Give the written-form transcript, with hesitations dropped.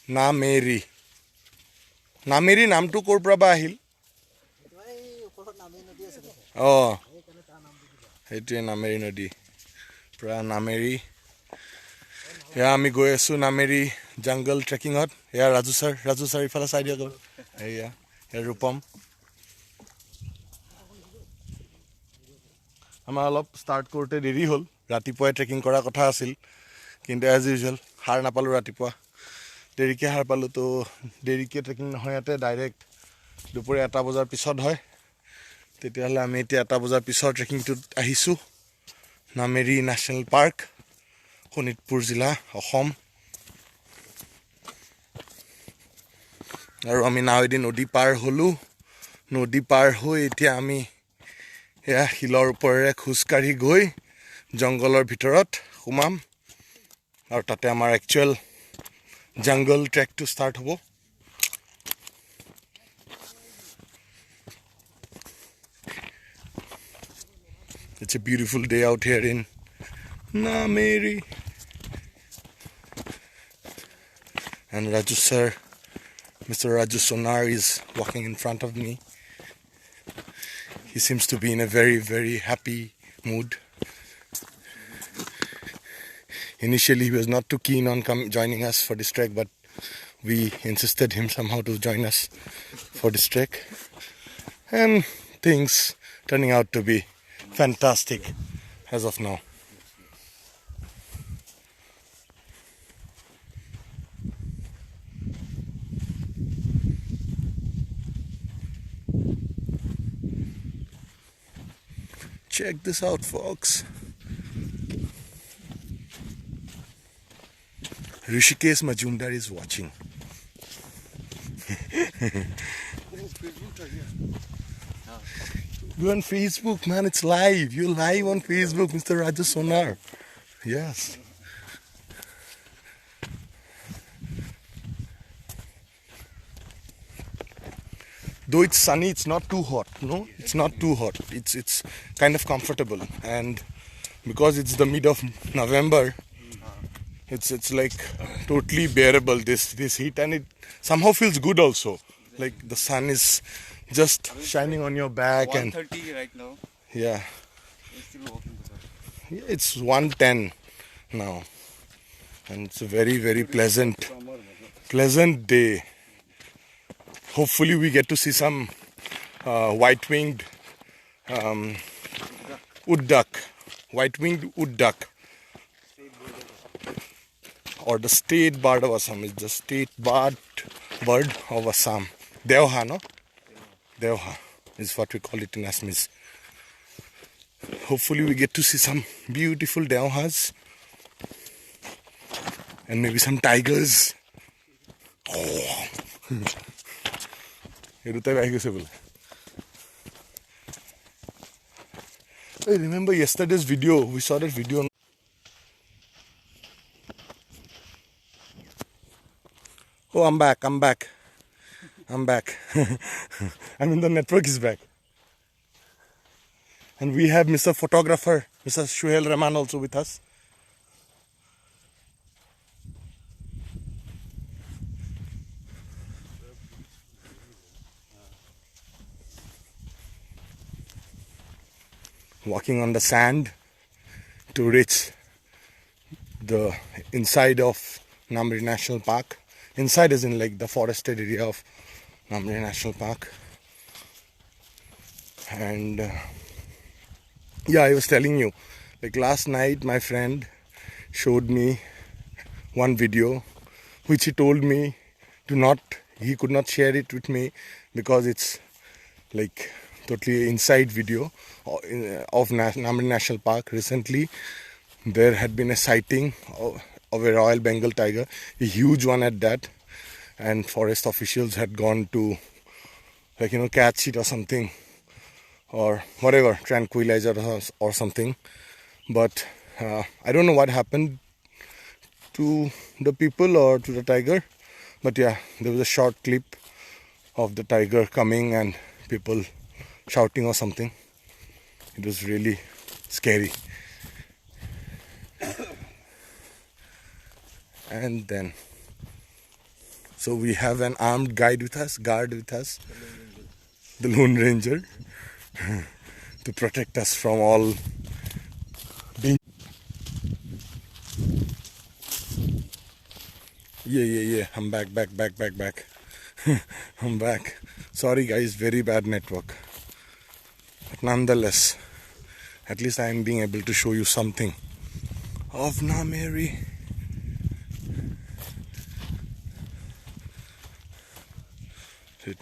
Nameri. Nameri namtu kor pra ba ahil? Oh. Etue Nameri nodi. Pra Nameri. Yeah, ami goi asu Nameri jungle trekking hot. Yeah, Raju sir ifala side go. Yeah, Rupam. Ama alop start korte deri hol. Ratipuwa trekking kora kotha asil. Kintu as usual har napalu ratipuwa. Derike har palu to derike trekking nohoy ate direct dupore 1 বজাৰ পিছত হয় তেতিয়াহলে আমি এতিয়া 1 বজাৰ পিছত trekking two আহিছো Nameri national park Sonitpur জিলা অসম আৰু আমি নাৱেদি নদী পাৰ হলো নদী পাৰ হৈ এতিয়া আমি এয়া হিলৰ ওপৰেৰে খুজকাঢ়ি গৈ জংগলৰ ভিতৰত সোমাম আৰু তাতে আমাৰ actual jungle trek to start হ'ব It's a beautiful day out here in Nameri. And Raju sir, Mr. Raju Sonar is walking in front of me. He seems to be in a very, very happy mood. Initially he was not too keen on joining us for this trek, but we insisted him somehow to join us for this trek. And things turning out to be fantastic as of now. Check this out, folks. Rishikesh Majumdar is watching. You're on Facebook, man. It's live. You're live on Facebook, Mr. Raju Sonar. Yes. Though it's sunny, it's not too hot. No, it's not too hot. It's kind of comfortable, and because it's the mid of November, it's like totally bearable this heat, and it somehow feels good also. Like the sun is just shining on your back and 1:30 right now. Yeah. We're still walking to that. Yeah, it's 1:10 now, and it's a very, very pleasant day. Hopefully we get to see some white-winged wood duck, or the state bird of Assam. Is the state bird of Assam. Devha, no? Devha is what we call it in Assamese. Hopefully we get to see some beautiful devhas and maybe some tigers. I remember yesterday's video. We saw that video. Oh, I'm back. I mean, the network is back. And we have Mr. Photographer, Mr. Shuhail Rahman also with us. Walking on the sand to reach the inside of Nameri National Park. Inside is in like the forested area of Nameri National Park. And yeah, I was telling you, like last night my friend showed me one video which he told me he could not share it with me because it's like totally inside video of Nameri National Park. Recently there had been a sighting of a Royal Bengal tiger, a huge one at that, and forest officials had gone to catch it or something, or whatever, tranquilizer or something, but I don't know what happened to the people or to the tiger, but yeah, there was a short clip of the tiger coming and people shouting or something. It was really scary. And then So we have an armed guard with us, the Lone Ranger, to protect us from all danger. Yeah. I'm back. I'm back. Sorry guys, very bad network. But nonetheless, at least I am being able to show you something of Nameri.